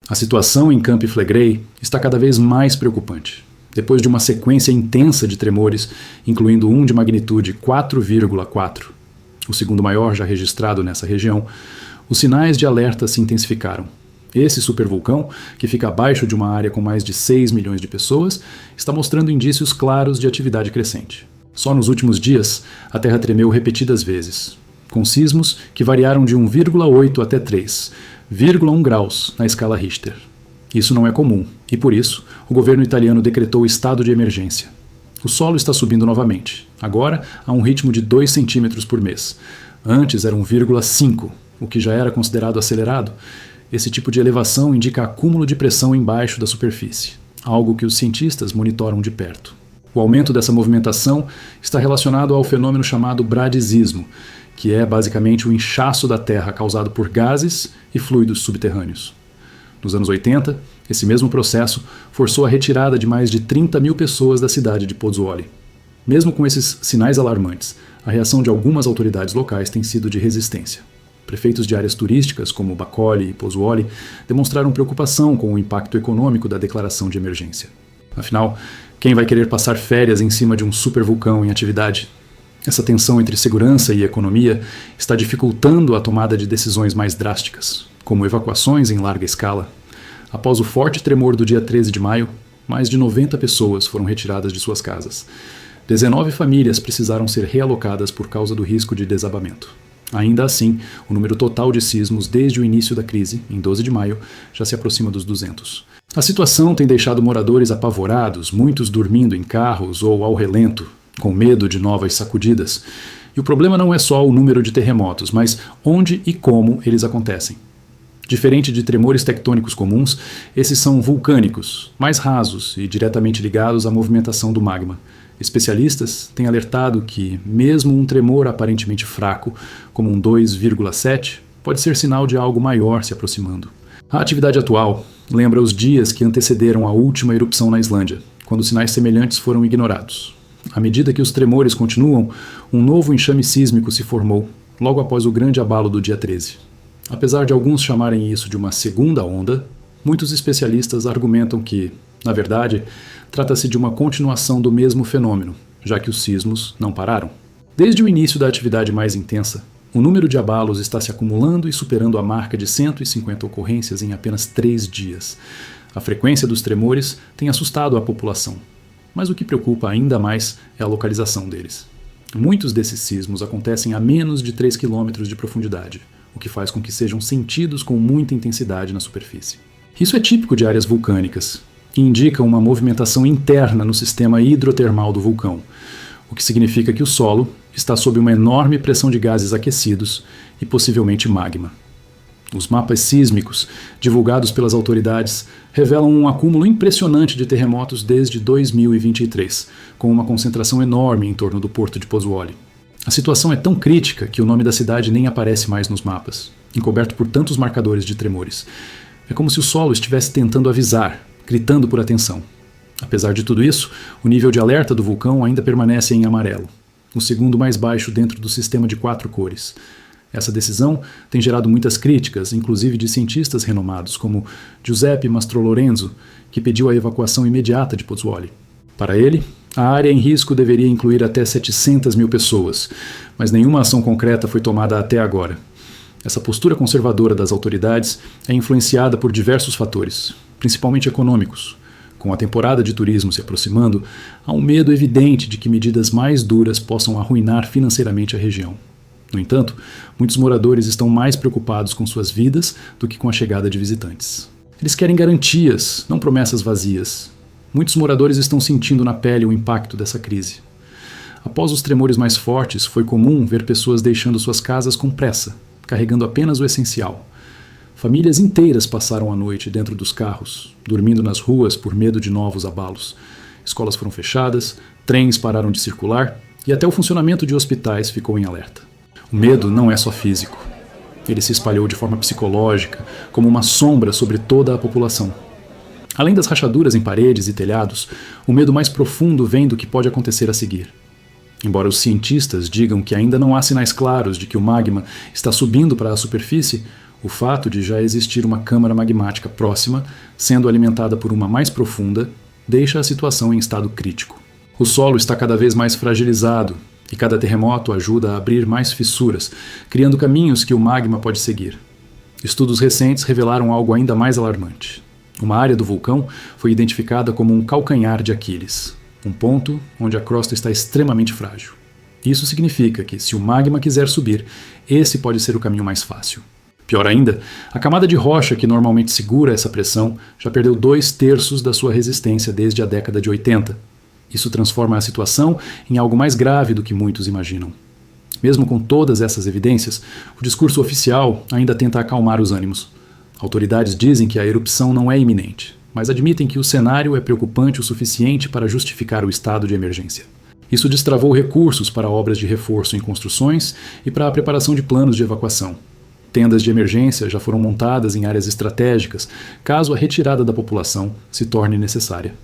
A situação em Camp Flegrei está cada vez mais preocupante. Depois de uma sequência intensa de tremores, incluindo um de magnitude 4,4, o segundo maior já registrado nessa região, os sinais de alerta se intensificaram. Esse supervulcão, que fica abaixo de uma área com mais de 6 milhões de pessoas, está mostrando indícios claros de atividade crescente. Só nos últimos dias, a Terra tremeu repetidas vezes, com sismos que variaram de 1,8 até 3,1 graus na escala Richter. Isso não é comum, e por isso, o governo italiano decretou estado de emergência. O solo está subindo novamente, agora a um ritmo de 2 centímetros por mês. Antes era 1,5, o que já era considerado acelerado. Esse tipo de elevação indica acúmulo de pressão embaixo da superfície, algo que os cientistas monitoram de perto. O aumento dessa movimentação está relacionado ao fenômeno chamado bradisismo, que é basicamente o inchaço da Terra causado por gases e fluidos subterrâneos. Nos anos 80, esse mesmo processo forçou a retirada de mais de 30 mil pessoas da cidade de Pozzuoli. Mesmo com esses sinais alarmantes, a reação de algumas autoridades locais tem sido de resistência. Prefeitos de áreas turísticas, como Bacoli e Pozzuoli, demonstraram preocupação com o impacto econômico da declaração de emergência. Afinal, quem vai querer passar férias em cima de um supervulcão em atividade? Essa tensão entre segurança e economia está dificultando a tomada de decisões mais drásticas, como evacuações em larga escala. Após o forte tremor do dia 13 de maio, mais de 90 pessoas foram retiradas de suas casas. 19 famílias precisaram ser realocadas por causa do risco de desabamento. Ainda assim, o número total de sismos desde o início da crise, em 12 de maio, já se aproxima dos 200. A situação tem deixado moradores apavorados, muitos dormindo em carros ou ao relento, com medo de novas sacudidas. E o problema não é só o número de terremotos, mas onde e como eles acontecem. Diferente de tremores tectônicos comuns, esses são vulcânicos, mais rasos e diretamente ligados à movimentação do magma. Especialistas têm alertado que, mesmo um tremor aparentemente fraco, como um 2,7, pode ser sinal de algo maior se aproximando. A atividade atual lembra os dias que antecederam a última erupção na Islândia, quando sinais semelhantes foram ignorados. À medida que os tremores continuam, um novo enxame sísmico se formou, logo após o grande abalo do dia 13. Apesar de alguns chamarem isso de uma segunda onda, muitos especialistas argumentam que, na verdade, trata-se de uma continuação do mesmo fenômeno, já que os sismos não pararam. Desde o início da atividade mais intensa, o número de abalos está se acumulando e superando a marca de 150 ocorrências em apenas 3 dias. A frequência dos tremores tem assustado a população, mas o que preocupa ainda mais é a localização deles. Muitos desses sismos acontecem a menos de 3 km de profundidade, o que faz com que sejam sentidos com muita intensidade na superfície. Isso é típico de áreas vulcânicas, que indicam uma movimentação interna no sistema hidrotermal do vulcão, o que significa que o solo está sob uma enorme pressão de gases aquecidos e possivelmente magma. Os mapas sísmicos, divulgados pelas autoridades, revelam um acúmulo impressionante de terremotos desde 2023, com uma concentração enorme em torno do porto de Pozzuoli. A situação é tão crítica que o nome da cidade nem aparece mais nos mapas, encoberto por tantos marcadores de tremores. É como se o solo estivesse tentando avisar, gritando por atenção. Apesar de tudo isso, o nível de alerta do vulcão ainda permanece em amarelo, o segundo mais baixo dentro do sistema de 4 cores. Essa decisão tem gerado muitas críticas, inclusive de cientistas renomados, como Giuseppe Mastrolorenzo, que pediu a evacuação imediata de Pozzuoli. Para ele, a área em risco deveria incluir até 700 mil pessoas, mas nenhuma ação concreta foi tomada até agora. Essa postura conservadora das autoridades é influenciada por diversos fatores, principalmente econômicos. Com a temporada de turismo se aproximando, há um medo evidente de que medidas mais duras possam arruinar financeiramente a região. No entanto, muitos moradores estão mais preocupados com suas vidas do que com a chegada de visitantes. Eles querem garantias, não promessas vazias. Muitos moradores estão sentindo na pele o impacto dessa crise. Após os tremores mais fortes, foi comum ver pessoas deixando suas casas com pressa, carregando apenas o essencial. Famílias inteiras passaram a noite dentro dos carros, dormindo nas ruas por medo de novos abalos. Escolas foram fechadas, trens pararam de circular e até o funcionamento de hospitais ficou em alerta. O medo não é só físico. Ele se espalhou de forma psicológica, como uma sombra sobre toda a população. Além das rachaduras em paredes e telhados, o medo mais profundo vem do que pode acontecer a seguir. Embora os cientistas digam que ainda não há sinais claros de que o magma está subindo para a superfície, O fato de já existir uma câmara magmática próxima, sendo alimentada por uma mais profunda, deixa a situação em estado crítico. O solo está cada vez mais fragilizado e cada terremoto ajuda a abrir mais fissuras, criando caminhos que o magma pode seguir. Estudos recentes revelaram algo ainda mais alarmante. Uma área do vulcão foi identificada como um calcanhar de Aquiles, um ponto onde a crosta está extremamente frágil. Isso significa que, se o magma quiser subir, esse pode ser o caminho mais fácil. Pior ainda, a camada de rocha que normalmente segura essa pressão já perdeu 2/3 da sua resistência desde a década de 80. Isso transforma a situação em algo mais grave do que muitos imaginam. Mesmo com todas essas evidências, o discurso oficial ainda tenta acalmar os ânimos. Autoridades dizem que a erupção não é iminente, mas admitem que o cenário é preocupante o suficiente para justificar o estado de emergência. Isso destravou recursos para obras de reforço em construções e para a preparação de planos de evacuação. Tendas de emergência já foram montadas em áreas estratégicas, caso a retirada da população se torne necessária.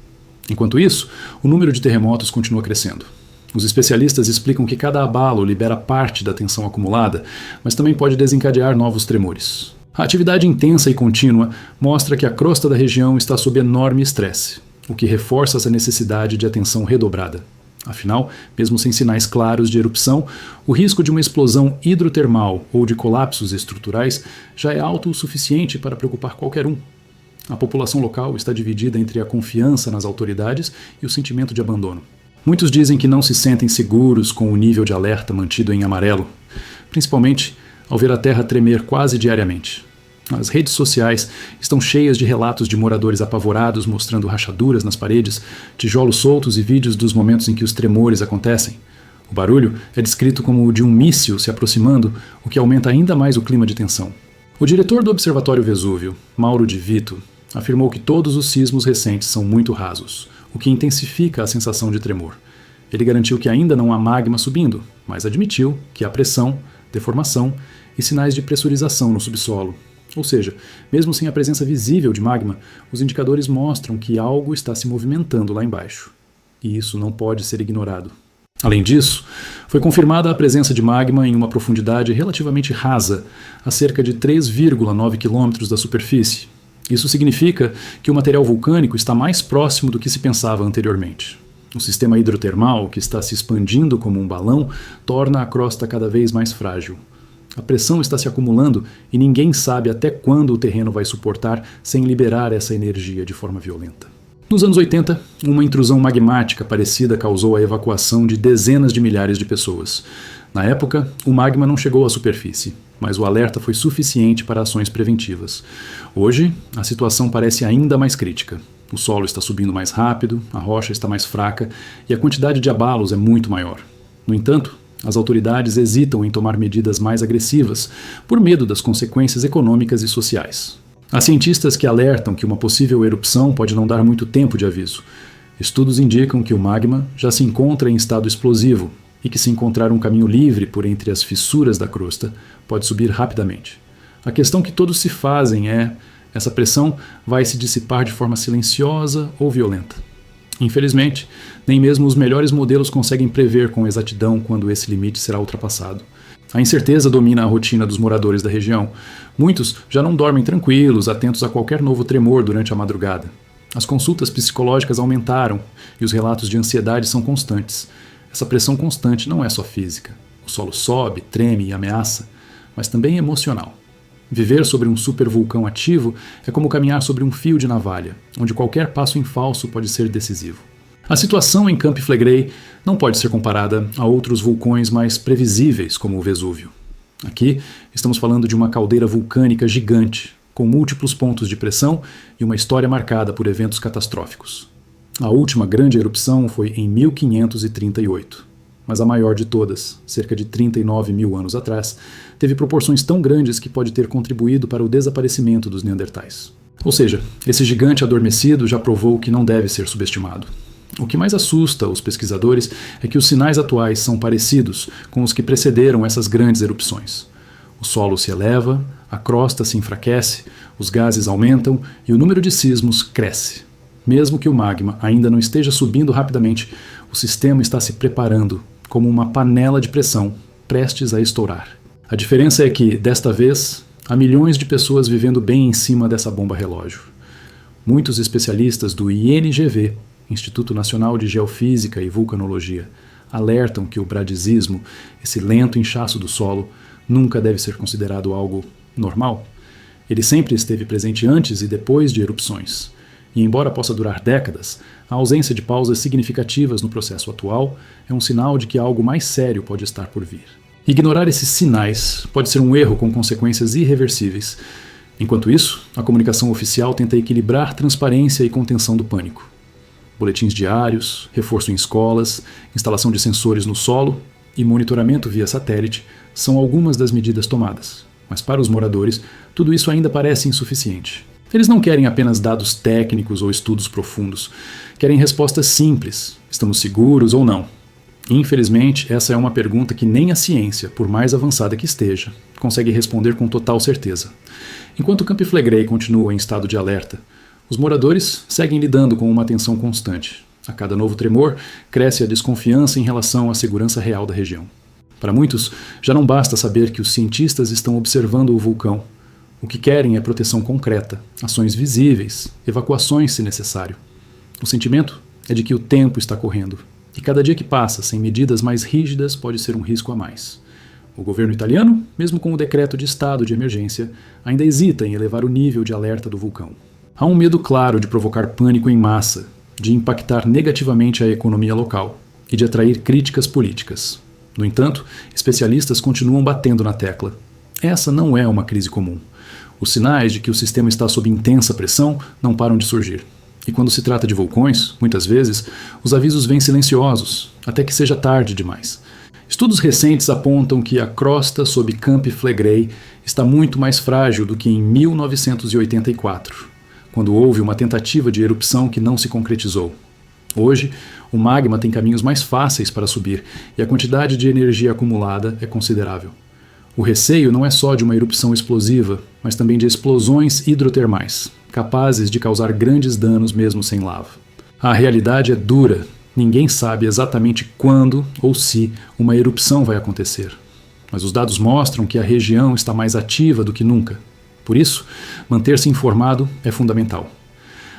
Enquanto isso, o número de terremotos continua crescendo. Os especialistas explicam que cada abalo libera parte da tensão acumulada, mas também pode desencadear novos tremores. A atividade intensa e contínua mostra que a crosta da região está sob enorme estresse, o que reforça essa necessidade de atenção redobrada. Afinal, mesmo sem sinais claros de erupção, o risco de uma explosão hidrotermal ou de colapsos estruturais já é alto o suficiente para preocupar qualquer um. A população local está dividida entre a confiança nas autoridades e o sentimento de abandono. Muitos dizem que não se sentem seguros com o nível de alerta mantido em amarelo, principalmente ao ver a terra tremer quase diariamente. As redes sociais estão cheias de relatos de moradores apavorados mostrando rachaduras nas paredes, tijolos soltos e vídeos dos momentos em que os tremores acontecem. O barulho é descrito como o de um míssil se aproximando, o que aumenta ainda mais o clima de tensão. O diretor do Observatório Vesúvio, Mauro Di Vito, afirmou que todos os sismos recentes são muito rasos, o que intensifica a sensação de tremor. Ele garantiu que ainda não há magma subindo, mas admitiu que há pressão, deformação e sinais de pressurização no subsolo. Ou seja, mesmo sem a presença visível de magma, os indicadores mostram que algo está se movimentando lá embaixo. E isso não pode ser ignorado. Além disso, foi confirmada a presença de magma em uma profundidade relativamente rasa, a cerca de 3,9 km da superfície. Isso significa que o material vulcânico está mais próximo do que se pensava anteriormente. O sistema hidrotermal, que está se expandindo como um balão, torna a crosta cada vez mais frágil. A pressão está se acumulando e ninguém sabe até quando o terreno vai suportar sem liberar essa energia de forma violenta. Nos anos 80, uma intrusão magmática parecida causou a evacuação de dezenas de milhares de pessoas. Na época, o magma não chegou à superfície, mas o alerta foi suficiente para ações preventivas. Hoje, a situação parece ainda mais crítica. O solo está subindo mais rápido, a rocha está mais fraca e a quantidade de abalos é muito maior. No entanto, as autoridades hesitam em tomar medidas mais agressivas por medo das consequências econômicas e sociais. Há cientistas que alertam que uma possível erupção pode não dar muito tempo de aviso. Estudos indicam que o magma já se encontra em estado explosivo e que, se encontrar um caminho livre por entre as fissuras da crosta, pode subir rapidamente. A questão que todos se fazem é: essa pressão vai se dissipar de forma silenciosa ou violenta? Infelizmente, nem mesmo os melhores modelos conseguem prever com exatidão quando esse limite será ultrapassado. A incerteza domina a rotina dos moradores da região. Muitos já não dormem tranquilos, atentos a qualquer novo tremor durante a madrugada. As consultas psicológicas aumentaram e os relatos de ansiedade são constantes. Essa pressão constante não é só física. O solo sobe, treme e ameaça, mas também emocional. Viver sobre um supervulcão ativo é como caminhar sobre um fio de navalha, onde qualquer passo em falso pode ser decisivo. A situação em Campi Flegrei não pode ser comparada a outros vulcões mais previsíveis, como o Vesúvio. Aqui, estamos falando de uma caldeira vulcânica gigante, com múltiplos pontos de pressão e uma história marcada por eventos catastróficos. A última grande erupção foi em 1538. Mas a maior de todas, cerca de 39 mil anos atrás, teve proporções tão grandes que pode ter contribuído para o desaparecimento dos neandertais. Ou seja, esse gigante adormecido já provou que não deve ser subestimado. O que mais assusta os pesquisadores é que os sinais atuais são parecidos com os que precederam essas grandes erupções. O solo se eleva, a crosta se enfraquece, os gases aumentam e o número de sismos cresce. Mesmo que o magma ainda não esteja subindo rapidamente, o sistema está se preparando como uma panela de pressão prestes a estourar. A diferença é que, desta vez, há milhões de pessoas vivendo bem em cima dessa bomba relógio. Muitos especialistas do INGV, Instituto Nacional de Geofísica e Vulcanologia, alertam que o bradisismo, esse lento inchaço do solo, nunca deve ser considerado algo normal. Ele sempre esteve presente antes e depois de erupções. E embora possa durar décadas, a ausência de pausas significativas no processo atual é um sinal de que algo mais sério pode estar por vir. Ignorar esses sinais pode ser um erro com consequências irreversíveis. Enquanto isso, a comunicação oficial tenta equilibrar transparência e contenção do pânico. Boletins diários, reforço em escolas, instalação de sensores no solo e monitoramento via satélite são algumas das medidas tomadas. Mas para os moradores, tudo isso ainda parece insuficiente. Eles não querem apenas dados técnicos ou estudos profundos. Querem respostas simples. Estamos seguros ou não? Infelizmente, essa é uma pergunta que nem a ciência, por mais avançada que esteja, consegue responder com total certeza. Enquanto Camp Flegrei continua em estado de alerta, os moradores seguem lidando com uma tensão constante. A cada novo tremor, cresce a desconfiança em relação à segurança real da região. Para muitos, já não basta saber que os cientistas estão observando o vulcão. O que querem é proteção concreta, ações visíveis, evacuações se necessário. O sentimento é de que o tempo está correndo, e cada dia que passa sem medidas mais rígidas pode ser um risco a mais. O governo italiano, mesmo com o decreto de estado de emergência, ainda hesita em elevar o nível de alerta do vulcão. Há um medo claro de provocar pânico em massa, de impactar negativamente a economia local e de atrair críticas políticas. No entanto, especialistas continuam batendo na tecla. Essa não é uma crise comum. Os sinais de que o sistema está sob intensa pressão não param de surgir. E quando se trata de vulcões, muitas vezes, os avisos vêm silenciosos, até que seja tarde demais. Estudos recentes apontam que a crosta sob Camp Flegrei está muito mais frágil do que em 1984, quando houve uma tentativa de erupção que não se concretizou. Hoje, o magma tem caminhos mais fáceis para subir e a quantidade de energia acumulada é considerável. O receio não é só de uma erupção explosiva, mas também de explosões hidrotermais, capazes de causar grandes danos mesmo sem lava. A realidade é dura. Ninguém sabe exatamente quando ou se uma erupção vai acontecer. Mas os dados mostram que a região está mais ativa do que nunca. Por isso, manter-se informado é fundamental.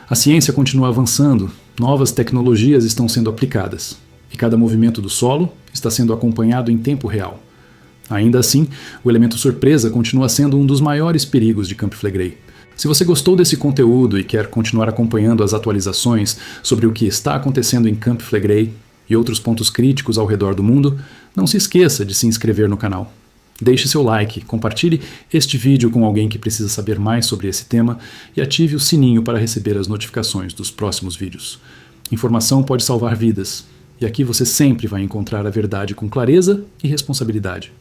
A ciência continua avançando, novas tecnologias estão sendo aplicadas, e cada movimento do solo está sendo acompanhado em tempo real. Ainda assim, o elemento surpresa continua sendo um dos maiores perigos de Camp Flegrei. Se você gostou desse conteúdo e quer continuar acompanhando as atualizações sobre o que está acontecendo em Camp Flegrei e outros pontos críticos ao redor do mundo, não se esqueça de se inscrever no canal. Deixe seu like, compartilhe este vídeo com alguém que precisa saber mais sobre esse tema e ative o sininho para receber as notificações dos próximos vídeos. Informação pode salvar vidas, e aqui você sempre vai encontrar a verdade com clareza e responsabilidade.